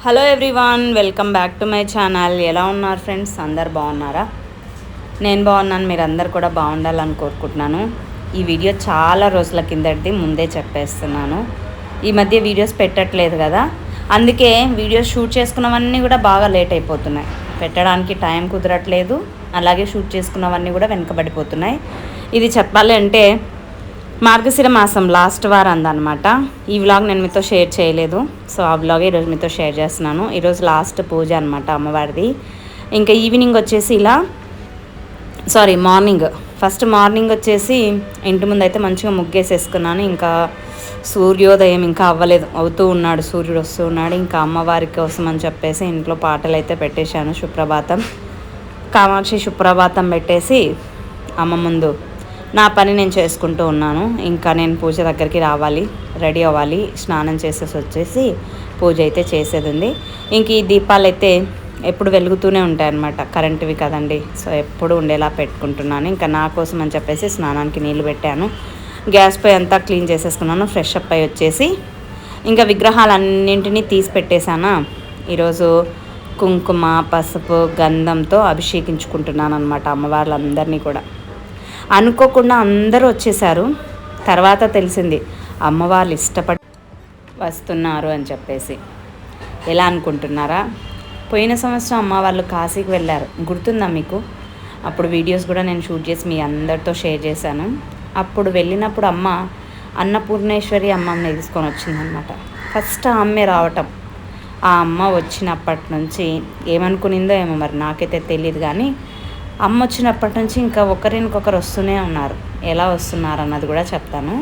Hello everyone, welcome back to my channel. ఎలా ఉన్నారు friends? అందరు బాగున్నారా? నేను బాగున్నాను. మీరు అందరు కూడా బాగుండాలని కోరుకుంటున్నాను. ఈ వీడియో చాలా రోజుల కిందటిది, ముందే చెప్పేస్తున్నాను. ఈ మధ్య వీడియోస్ పెట్టట్లేదు కదా, అందుకే వీడియోస్ షూట్ చేసుకున్నవన్నీ కూడా బాగా లేట్ అయిపోతున్నాయి. పెట్టడానికి టైం కుదరట్లేదు, అలాగే షూట్ చేసుకున్నవన్నీ కూడా వెనకబడిపోతున్నాయి. ఇది చెప్పాలి అంటే మార్గశిర మాసం లాస్ట్ వారం అందనమాట. ఈ వ్లాగ్ నేను మీతో షేర్ చేయలేదు, సో ఆ వ్లాగ్ ఈరోజు మీతో షేర్ చేస్తున్నాను. ఈరోజు లాస్ట్ పూజ అనమాట అమ్మవారిది. ఇంకా ఈవినింగ్ వచ్చేసి మార్నింగ్ వచ్చేసి ఇంటి ముందు అయితే మంచిగా ముగ్గేసేసుకున్నాను. ఇంకా సూర్యోదయం ఇంకా అవ్వలేదు, అవుతూ ఉన్నాడు, సూర్యుడు వస్తూ ఉన్నాడు. ఇంకా అమ్మవారి కోసం అని చెప్పేసి ఇంట్లో పాటలు అయితే పెట్టేశాను. సుప్రభాతం, కామాక్షి సుప్రభాతం పెట్టేసి అమ్మ ముందు నా పని నేను చేసుకుంటూ ఉన్నాను. ఇంకా నేను పూజ దగ్గరికి రావాలి, రెడీ అవ్వాలి, స్నానం చేసేసి వచ్చేసి పూజ అయితే చేసేది ఉంది. ఇంక ఈ దీపాలు అయితే ఎప్పుడు వెలుగుతూనే ఉంటాయన్నమాట, కరెంటువి కదండి, సో ఎప్పుడు ఉండేలా పెట్టుకుంటున్నాను. ఇంకా నా కోసం అని చెప్పేసి స్నానానికి నీళ్ళు పెట్టాను. గ్యాస్ పొయ్యి అంతా క్లీన్ చేసేసుకున్నాను. ఫ్రెష్ అప్ అయి వచ్చేసి ఇంకా విగ్రహాలన్నింటినీ తీసి పెట్టేశానా. ఈరోజు కుంకుమ, పసుపు, గంధంతో అభిషేకించుకుంటున్నాను అనమాట అమ్మవార్లందరినీ కూడా. అనుకోకుండా అందరూ వచ్చేసారు. తర్వాత తెలిసింది అమ్మవాళ్ళు ఇష్టపడి వస్తున్నారు అని చెప్పేసి. ఎలా అనుకుంటున్నారా? పోయిన సంవత్సరం అమ్మ వాళ్ళు కాశీకి వెళ్ళారు, గుర్తుందా మీకు? అప్పుడు వీడియోస్ కూడా నేను షూట్ చేసి మీ అందరితో షేర్ చేశాను. అప్పుడు వెళ్ళినప్పుడు అమ్మ అన్నపూర్ణేశ్వరి అమ్మని తీసుకొని వచ్చిందనమాట. ఫస్ట్ ఆ అమ్మే రావటం. ఆ అమ్మ వచ్చినప్పటి నుంచి ఏమనుకునిందో ఏమో మరి, నాకైతే తెలియదు. కానీ అమ్మ వచ్చినప్పటి నుంచి ఇంకా ఒకరికొకరు వస్తూనే ఉన్నారు. ఎలా వస్తున్నారు అన్నది కూడా చెప్తాను.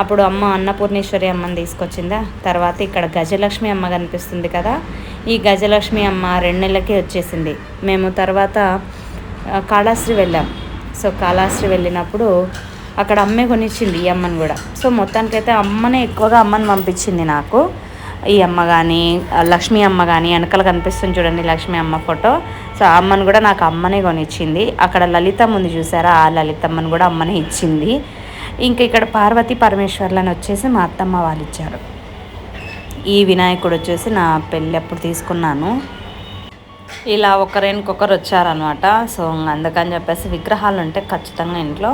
అప్పుడు అమ్మ అన్నపూర్ణేశ్వరి అమ్మని తీసుకొచ్చిందా. తర్వాత ఇక్కడ గజలక్ష్మి అమ్మ కనిపిస్తుంది కదా, ఈ గజలక్ష్మి అమ్మ 2 నెలలకే వచ్చేసింది. మేము తర్వాత కాళాశ్రీ వెళ్ళాం. సో కాళాశ్రీ వెళ్ళినప్పుడు అక్కడ అమ్మే కొనిచ్చింది ఈ అమ్మని కూడా. సో మొత్తానికైతే అమ్మనే ఎక్కువగా అమ్మని పంపించింది నాకు. ఈ అమ్మ కానీ, లక్ష్మీ అమ్మ కానీ, వెనకాల కనిపిస్తుంది చూడండి లక్ష్మీ అమ్మ ఫోటో. సో ఆ అమ్మను కూడా నాకు అమ్మనే కొనిచ్చింది. అక్కడ లలితమ్మ ఉంది చూసారా, ఆ లలితమ్మను కూడా అమ్మనే ఇచ్చింది. ఇంకా ఇక్కడ పార్వతీ పరమేశ్వర్లను వచ్చేసి మా అత్తమ్మ వాళ్ళు ఇచ్చారు. ఈ వినాయకుడు వచ్చేసి నా పెళ్ళి అప్పుడు తీసుకున్నాను. ఇలా ఒకరికొకరు వచ్చారనమాట. సో అందుకని చెప్పేసి విగ్రహాలు ఉంటే ఖచ్చితంగా ఇంట్లో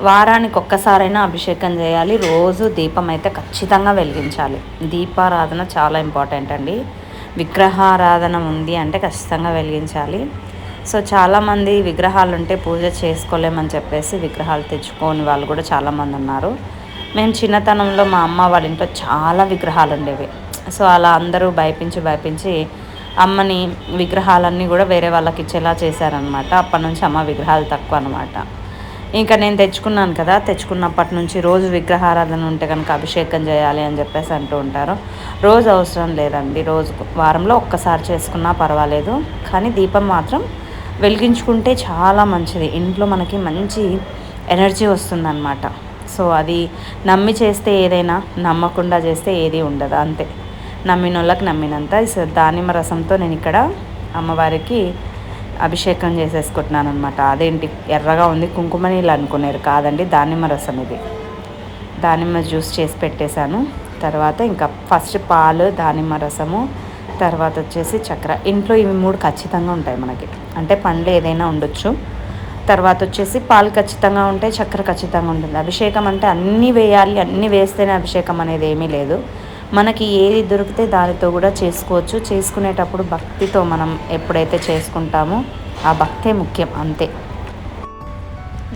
వారానికి ఒక్కసారైనా అభిషేకం చేయాలి. రోజు దీపం అయితే ఖచ్చితంగా వెలిగించాలి. దీపారాధన చాలా ఇంపార్టెంట్ అండి. విగ్రహారాధన ఉంది అంటే ఖచ్చితంగా వెలిగించాలి. సో చాలామంది విగ్రహాలు ఉంటే పూజ చేసుకోలేమని చెప్పేసి విగ్రహాలు తెచ్చుకోని వాళ్ళు కూడా చాలామంది ఉన్నారు. మేము చిన్నతనంలో మా అమ్మ వాళ్ళ ఇంట్లో చాలా విగ్రహాలు ఉండేవి. సో అలా అందరూ భయపించి అమ్మని విగ్రహాలన్నీ కూడా వేరే వాళ్ళకి ఇచ్చేలా చేశారనమాట. అప్పటి నుంచి అమ్మ విగ్రహాలు తక్కువ అనమాట. ఇంకా నేను తెచ్చుకున్నాను కదా, తెచ్చుకున్నప్పటి నుంచి రోజు విగ్రహారాధన ఉంటే కనుక అభిషేకం చేయాలి అని చెప్పేసి అంటూ ఉంటారు. రోజు అవసరం లేదండి, రోజు వారంలో ఒక్కసారి చేసుకున్నా పర్వాలేదు. కానీ దీపం మాత్రం వెలిగించుకుంటే చాలా మంచిది. ఇంట్లో మనకి మంచి ఎనర్జీ వస్తుందన్నమాట. సో అది నమ్మి చేస్తే ఏదైనా, నమ్మకుండా చేస్తే ఏది ఉండదు, అంతే. నమ్మిన వాళ్ళకి నమ్మినంత. దానిమ్మ రసంతో నేను ఇక్కడ అమ్మవారికి అభిషేకం చేసేసుకుంటున్నాను అనమాట. అదేంటి ఎర్రగా ఉంది, కుంకుమ నీళ్ళు అనుకునేరు, కాదండి దానిమ్మ రసం ఇది. దానిమ్మ జ్యూస్ చేసి పెట్టేశాను. తర్వాత ఇంకా ఫస్ట్ పాలు, దానిమ్మ రసము, తర్వాత వచ్చేసి చక్కెర. ఇంట్లో ఇవి 3 ఖచ్చితంగా ఉంటాయి మనకి, అంటే పండ్లు ఏదైనా ఉండొచ్చు. తర్వాత వచ్చేసి పాలు ఖచ్చితంగా ఉంటాయి, చక్కెర ఖచ్చితంగా ఉంటుంది. అభిషేకం అంటే అన్నీ వేయాలి, అన్నీ వేస్తేనే అభిషేకం అనేది ఏమీ లేదు. మనకి ఏది దొరికితే దానితో కూడా చేసుకోవచ్చు. చేసుకునేటప్పుడు భక్తితో మనం ఎప్పుడైతే చేసుకుంటామో ఆ భక్తే ముఖ్యం, అంతే.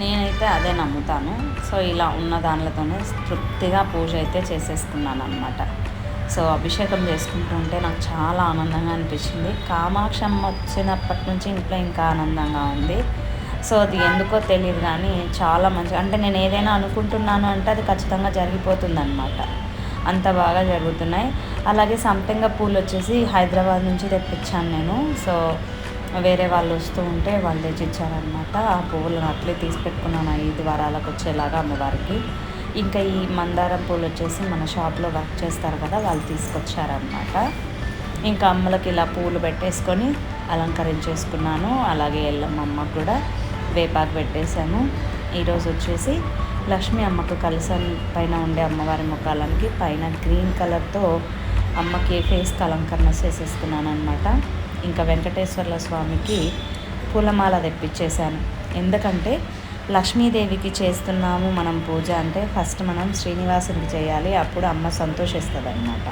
నేనైతే అదే నమ్ముతాను. సో ఇలా ఉన్న దానితోనే తృప్తిగా పూజ అయితే చేసేసుకున్నాను అనమాట. సో అభిషేకం చేసుకుంటూ ఉంటే నాకు చాలా ఆనందంగా అనిపించింది. కామాక్షమ్మ వచ్చినప్పటి నుంచి ఇంట్లో ఇంకా ఆనందంగా ఉంది. సో అది ఎందుకో తెలియదు కానీ చాలా మంచిగా, అంటే నేను ఏదైనా అనుకుంటున్నాను అంటే అది ఖచ్చితంగా జరిగిపోతుంది అనమాట. అంత బాగా జరుగుతున్నాయి. అలాగే సంపెంగ పూలు వచ్చేసి హైదరాబాద్ నుంచి తెప్పించాను నేను. సో వేరే వాళ్ళు వస్తూ ఉంటే వాళ్ళు తెచ్చి ఇచ్చారనమాట. ఆ పువ్వులను అట్లే తీసి పెట్టుకున్నాను 5 వారాలకు వచ్చేలాగా అమ్మవారికి. ఇంకా ఈ మందారం పూలు వచ్చేసి మన షాప్లో వర్క్ చేస్తారు కదా, వాళ్ళు తీసుకొచ్చారనమాట. ఇంకా అమ్మలకి ఇలా పూలు పెట్టేసుకొని అలంకరించేసుకున్నాను. అలాగే ఎల్లమ్మమ్మకు కూడా వేపాకు పెట్టేశాను. ఈరోజు వచ్చేసి లక్ష్మీ అమ్మకు కలసం పైన ఉండే అమ్మవారి ముఖాలకి పైన గ్రీన్ కలర్తో అమ్మకి ఫేస్కి అలంకరణ చేసేసుకున్నాను అనమాట. ఇంకా వెంకటేశ్వర్ల స్వామికి పూలమాల తెప్పించేశాను. ఎందుకంటే లక్ష్మీదేవికి చేస్తున్నాము మనం పూజ అంటే ఫస్ట్ మనం శ్రీనివాసునికి చేయాలి, అప్పుడు అమ్మ సంతోషిస్తుంది అనమాట.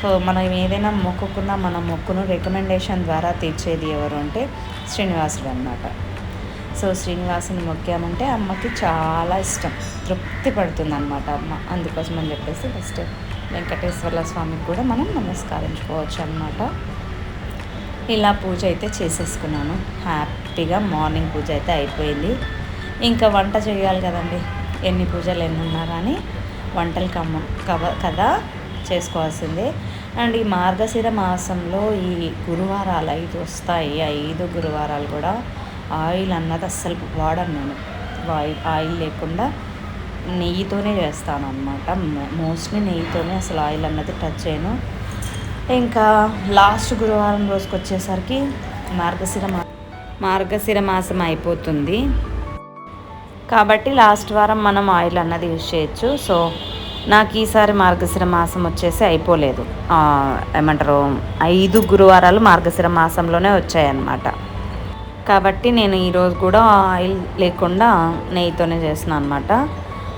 సో మనం ఏదైనా మొక్కుకున్నా మన మొక్కును రికమెండేషన్ ద్వారా తీర్చేది ఎవరు అంటే శ్రీనివాసుడు అనమాట. సో శ్రీనివాసుని మొక్కామంటే అమ్మకి చాలా ఇష్టం, తృప్తి పడుతుంది అనమాట అమ్మ. అందుకోసం అని చెప్పేసి ఫస్ట్ వెంకటేశ్వర్ల స్వామికి కూడా మనం నమస్కరించుకోవచ్చు అనమాట. ఇలా పూజ అయితే చేసేసుకున్నాను హ్యాపీగా. మార్నింగ్ పూజ అయితే అయిపోయింది. ఇంకా వంట చేయాలి కదండి, ఎన్ని పూజలు ఎన్ని ఉన్నా కానీ వంటలు కదా చేసుకోవాల్సిందే. అండ్ ఈ మార్గశిర మాసంలో ఈ గురువారాలు 5 వస్తాయి. 5 గురువారాలు కూడా ఆయిల్ అన్నది అస్సలు వాడను నేను. ఆయిల్ లేకుండా నెయ్యితోనే చేస్తాను అనమాట. మోస్ట్లీ నెయ్యితోనే, అసలు ఆయిల్ అన్నది టచ్ చేయను. ఇంకా లాస్ట్ గురువారం రోజుకి వచ్చేసరికి మార్గశిర మాసం అయిపోతుంది కాబట్టి లాస్ట్ వారం మనం ఆయిల్ అన్నది యూజ్ చేయొచ్చు. సో నాకు ఈసారి మార్గశిర మాసం వచ్చేసి అయిపోలేదు, ఏమంటారు 5 గురువారాలు మార్గశిర మాసంలోనే వచ్చాయన్నమాట. కాబట్టి నేను ఈరోజు కూడా ఆయిల్ లేకుండా నెయ్యితోనే చేస్తున్నాను అనమాట.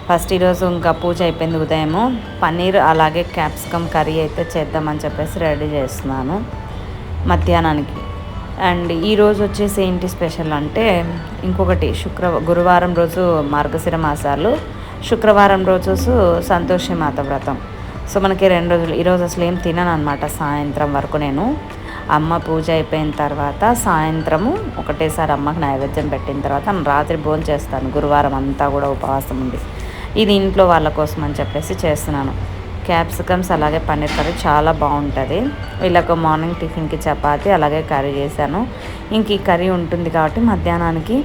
ఫస్ట్ ఈరోజు ఇంకా పూజ అయిపోయింది, ఉదయము పన్నీర్ అలాగే క్యాప్సికమ్ కర్రీ అయితే చేద్దామని చెప్పేసి రెడీ చేస్తున్నాను మధ్యాహ్నానికి. అండ్ ఈరోజు వచ్చేసి ఏంటి స్పెషల్ అంటే ఇంకొకటి, గురువారం రోజు మార్గశిర మాసాలు, శుక్రవారం రోజు సంతోషి మాత వ్రతం. సో మనకి 2 రోజులు. ఈరోజు అసలు ఏం తినను అనమాట సాయంత్రం వరకు. నేను అమ్మ పూజ అయిపోయిన తర్వాత సాయంత్రము ఒకటేసారి అమ్మకి నైవేద్యం పెట్టిన తర్వాత రాత్రి భోజనం చేస్తాను, గురువారం అంతా కూడా ఉపవాసం ఉంది. ఇది ఇంట్లో వాళ్ళ కోసం అని చెప్పేసి చేస్తున్నాను. క్యాప్సికమ్స్ అలాగే పన్నీర్ కర్రీ చాలా బాగుంటుంది. వీళ్ళకు మార్నింగ్ టిఫిన్కి చపాతి అలాగే కర్రీ చేశాను. ఇంక ఈ కర్రీ ఉంటుంది కాబట్టి మధ్యాహ్నానికి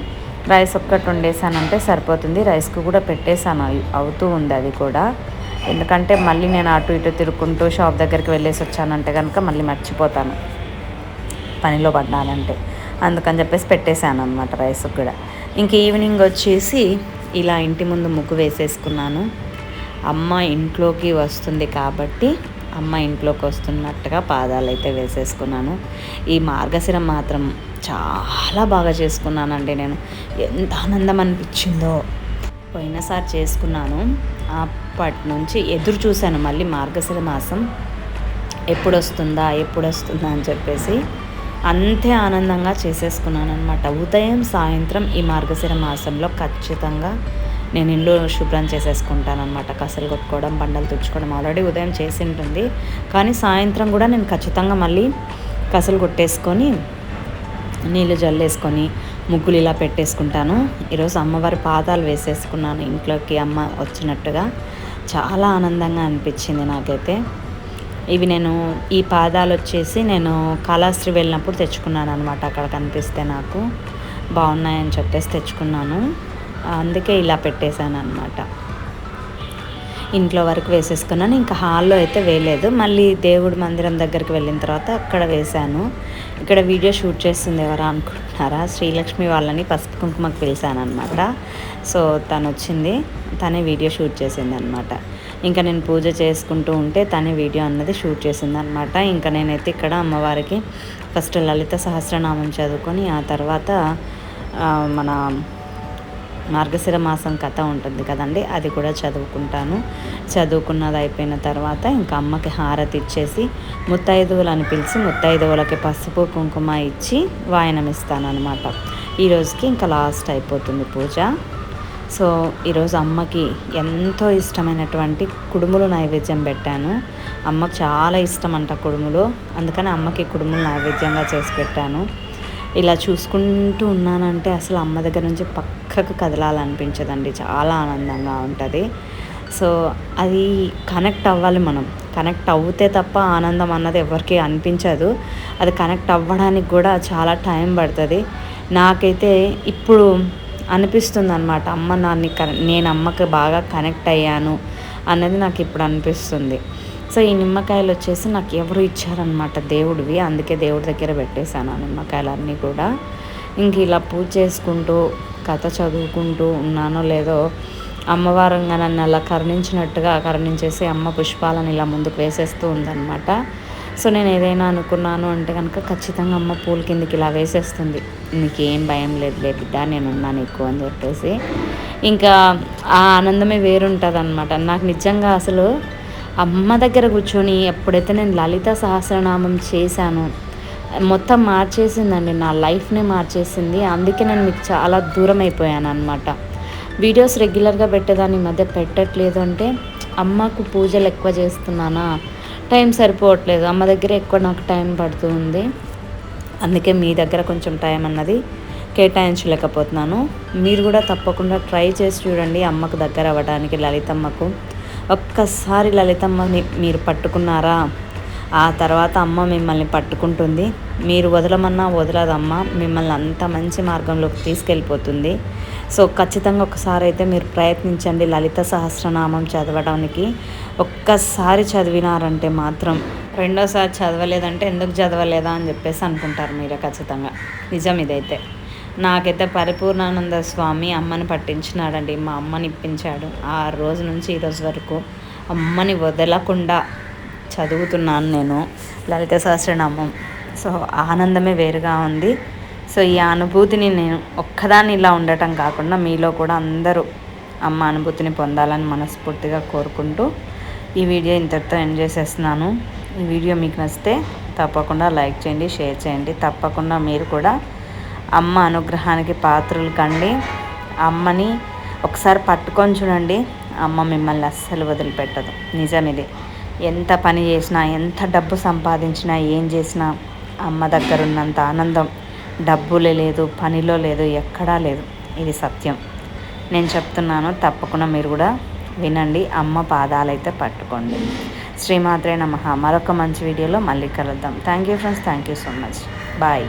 రైస్ ఒక్కటి వండేసానంటే సరిపోతుంది. రైస్కి కూడా పెట్టేశాను, అవుతూ ఉంది అది కూడా. ఎందుకంటే మళ్ళీ నేను అటు ఇటు తిరుక్కుంటూ షాప్ దగ్గరికి వెళ్ళేసి వచ్చానంటే కనుక మళ్ళీ మర్చిపోతాను పనిలో పడ్డానంటే, అందుకని చెప్పేసి పెట్టేశాను అనమాట రైస్ కూడా. ఇంక ఈవినింగ్ వచ్చేసి ఇలా ఇంటి ముందు ముగ్గు వేసేసుకున్నాను. అమ్మ ఇంట్లోకి వస్తుంది కాబట్టి అమ్మ ఇంట్లోకి వస్తున్నట్టుగా పాదాలు అయితే వేసేసుకున్నాను. ఈ మార్గశిరం మాత్రం చాలా బాగా చేసుకున్నానండి నేను. ఎంత ఆనందం అనిపించిందో. పోయినసారి చేసుకున్నాను, అప్పటి నుంచి ఎదురు చూశాను మళ్ళీ మార్గశిర మాసం ఎప్పుడు వస్తుందా అని చెప్పేసి. అంతే ఆనందంగా చేసేసుకున్నాను అనమాట. ఉదయం సాయంత్రం ఈ మార్గశిర మాసంలో ఖచ్చితంగా నేను ఇల్లు శుభ్రం చేసేసుకుంటాను అనమాట. కసలు కొట్టుకోవడం, బండలు తుడుచుకోవడం ఆల్రెడీ ఉదయం చేసి ఉంటుంది, కానీ సాయంత్రం కూడా నేను ఖచ్చితంగా మళ్ళీ కసలు కొట్టేసుకొని నీళ్ళు జల్లేసుకొని ముగ్గులు ఇలా పెట్టేసుకుంటాను. ఈరోజు అమ్మవారి పాదాలు వేసేసుకున్నాను ఇంట్లోకి అమ్మ వచ్చినట్టుగా. చాలా ఆనందంగా అనిపించింది నాకైతే. ఇవి నేను ఈ పాదాలు వచ్చేసి నేను కాళహస్తి వెళ్ళినప్పుడు తెచ్చుకున్నాను అనమాట. అక్కడ కనిపిస్తే నాకు బాగున్నాయని చెప్పేసి తెచ్చుకున్నాను, అందుకే ఇలా పెట్టేశాను అనమాట. ఇంట్లో వరకు వేసేసుకున్నాను, ఇంకా హాల్లో అయితే వేయలేదు. మళ్ళీ దేవుడి మందిరం దగ్గరికి వెళ్ళిన తర్వాత అక్కడ వేశాను. ఇక్కడ వీడియో షూట్ చేస్తుంది ఎవరా అనుకుంటున్నారా, శ్రీలక్ష్మి వాళ్ళని పసుపు కుంకుమకు పిలిచాను అనమాట. సో తను వచ్చింది, తనే వీడియో షూట్ చేసింది అనమాట. ఇంకా నేను పూజ చేసుకుంటూ ఉంటే తనే వీడియో అన్నది షూట్ చేసింది అనమాట. ఇంకా నేనైతే ఇక్కడ అమ్మవారికి ఫస్ట్ లలిత సహస్రనామం చదువుకొని ఆ తర్వాత మన మార్గశిర మాసం కథ ఉంటుంది కదండి, అది కూడా చదువుకున్నది అయిపోయిన తర్వాత ఇంకా అమ్మకి హారతి ఇచ్చేసి ముత్తైదువులను పిలిచి ముత్తైదువులకి పసుపు కుంకుమ ఇచ్చి వాయనం ఇస్తాను అనమాట. ఈరోజుకి ఇంకా లాస్ట్ అయిపోతుంది పూజ. సో ఈరోజు అమ్మకి ఎంతో ఇష్టమైనటువంటి కుడుములు నైవేద్యం పెట్టాను. అమ్మకు చాలా ఇష్టం అంట కుడుములు, అందుకని అమ్మకి కుడుములు నైవేద్యంగా చేసి పెట్టాను. ఇలా చూసుకుంటూ ఉన్నానంటే అసలు అమ్మ దగ్గర నుంచి పక్కకు కదలాలనిపించదండి, చాలా ఆనందంగా ఉంటుంది. సో అది కనెక్ట్ అవ్వాలి, మనం కనెక్ట్ అవుతే తప్ప ఆనందం అన్నది ఎవరికి అనిపించదు. అది కనెక్ట్ అవ్వడానికి కూడా చాలా టైం పడుతుంది. నాకైతే ఇప్పుడు అనిపిస్తుంది అనమాట, నేను అమ్మకి బాగా కనెక్ట్ అయ్యాను అన్నది నాకు ఇప్పుడు అనిపిస్తుంది. సో ఈ నిమ్మకాయలు వచ్చేసి నాకు ఎవరు ఇచ్చారనమాట, దేవుడివి, అందుకే దేవుడి దగ్గర పెట్టేశాను ఆ నిమ్మకాయలన్నీ కూడా. ఇంక ఇలా పూజ చేసుకుంటూ కథ చదువుకుంటూ ఉన్నానో లేదో అమ్మవారంగా నన్ను అలా కరుణించినట్టుగా కరుణించేసి అమ్మ పుష్పాలను ఇలా ముందుకు వేసేస్తూ ఉందన్నమాట. సో నేను ఏదైనా అనుకున్నాను అంటే కనుక ఖచ్చితంగా అమ్మ పూల కిందికి ఇలా వేసేస్తుంది. నీకేం భయం లేదులే బిడ్డ, నేనున్నాను ఎక్కువ అని చెప్పేసి. ఇంకా ఆ ఆనందమే వేరుంటుంది అనమాట. నాకు నిజంగా అసలు అమ్మ దగ్గర కూర్చొని ఎప్పుడైతే నేను లలిత సహస్రనామం చేశానో మొత్తం మార్చేసిందండి, నా లైఫ్నే మార్చేసింది. అందుకే నేను మీకు చాలా దూరం అయిపోయాను అనమాట. వీడియోస్ రెగ్యులర్గా పెట్టేదాన్ని, మధ్య పెట్టట్లేదు. అంటే అమ్మకు పూజలు ఎక్కువ చేస్తున్నానా, టైం సరిపోవట్లేదు. అమ్మ దగ్గర ఎక్కువ నాకు టైం పడుతూ ఉంది. అందుకే మీ దగ్గర కొంచెం టైం అన్నది కేటాయించలేకపోతున్నాను. మీరు కూడా తప్పకుండా ట్రై చేసి చూడండి అమ్మకు దగ్గర అవ్వడానికి, లలితమ్మకు. ఒక్కసారి లలితమ్మని మీరు పట్టుకున్నారా, ఆ తర్వాత అమ్మ మిమ్మల్ని పట్టుకుంటుంది. మీరు వదలమన్నా వదలదమ్మ, మిమ్మల్ని అంత మంచి మార్గంలోకి తీసుకెళ్ళిపోతుంది. సో ఖచ్చితంగా ఒకసారి అయితే మీరు ప్రయత్నించండి లలిత సహస్రనామం చదవడానికి. ఒక్కసారి చదివినారంటే మాత్రం రెండోసారి చదవలేదంటే ఎందుకు చదవలేదా అని చెప్పేసి అనుకుంటారు మీరే ఖచ్చితంగా. నిజం ఇదైతే. నాకైతే పరిపూర్ణానంద స్వామి అమ్మని పట్టించినాడండి, మా అమ్మని ఇప్పించాడు. ఆ రోజు నుంచి ఈరోజు వరకు అమ్మని వదలకుండా చదువుతున్నాను నేను లలిత సహస్రనామం. సో ఆనందమే వేరుగా ఉంది. సో ఈ అనుభూతిని నేను ఒక్కదాన్ని ఇలా ఉండటం కాకుండా మీలో కూడా అందరూ అమ్మ అనుభూతిని పొందాలని మనస్ఫూర్తిగా కోరుకుంటూ ఈ వీడియో ఇంతటితో ఎండ్ చేసేస్తున్నాను. ఈ వీడియో మీకు నచ్చితే తప్పకుండా లైక్ చేయండి, షేర్ చేయండి. తప్పకుండా మీరు కూడా అమ్మ అనుగ్రహానికి పాత్రలు కండి. అమ్మని ఒకసారి పట్టుకొని చూడండి, అమ్మ మిమ్మల్ని అస్సలు వదిలిపెట్టదు. నిజం ఇది. ఎంత పని చేసినా, ఎంత డబ్బు సంపాదించినా, ఏం చేసినా అమ్మ దగ్గర ఉన్నంత ఆనందం డబ్బులే లేదు, పనిలో లేదు, ఎక్కడా లేదు. ఇది సత్యం. నేను చెప్తున్నాను, తప్పకుండా మీరు కూడా వినండి. అమ్మ పాదాలైతే పట్టుకోండి. శ్రీమాత్రే నమః. మరొక మంచి వీడియోలో మళ్ళీ కలుద్దాం. Thank you friends, thank you so much. Bye.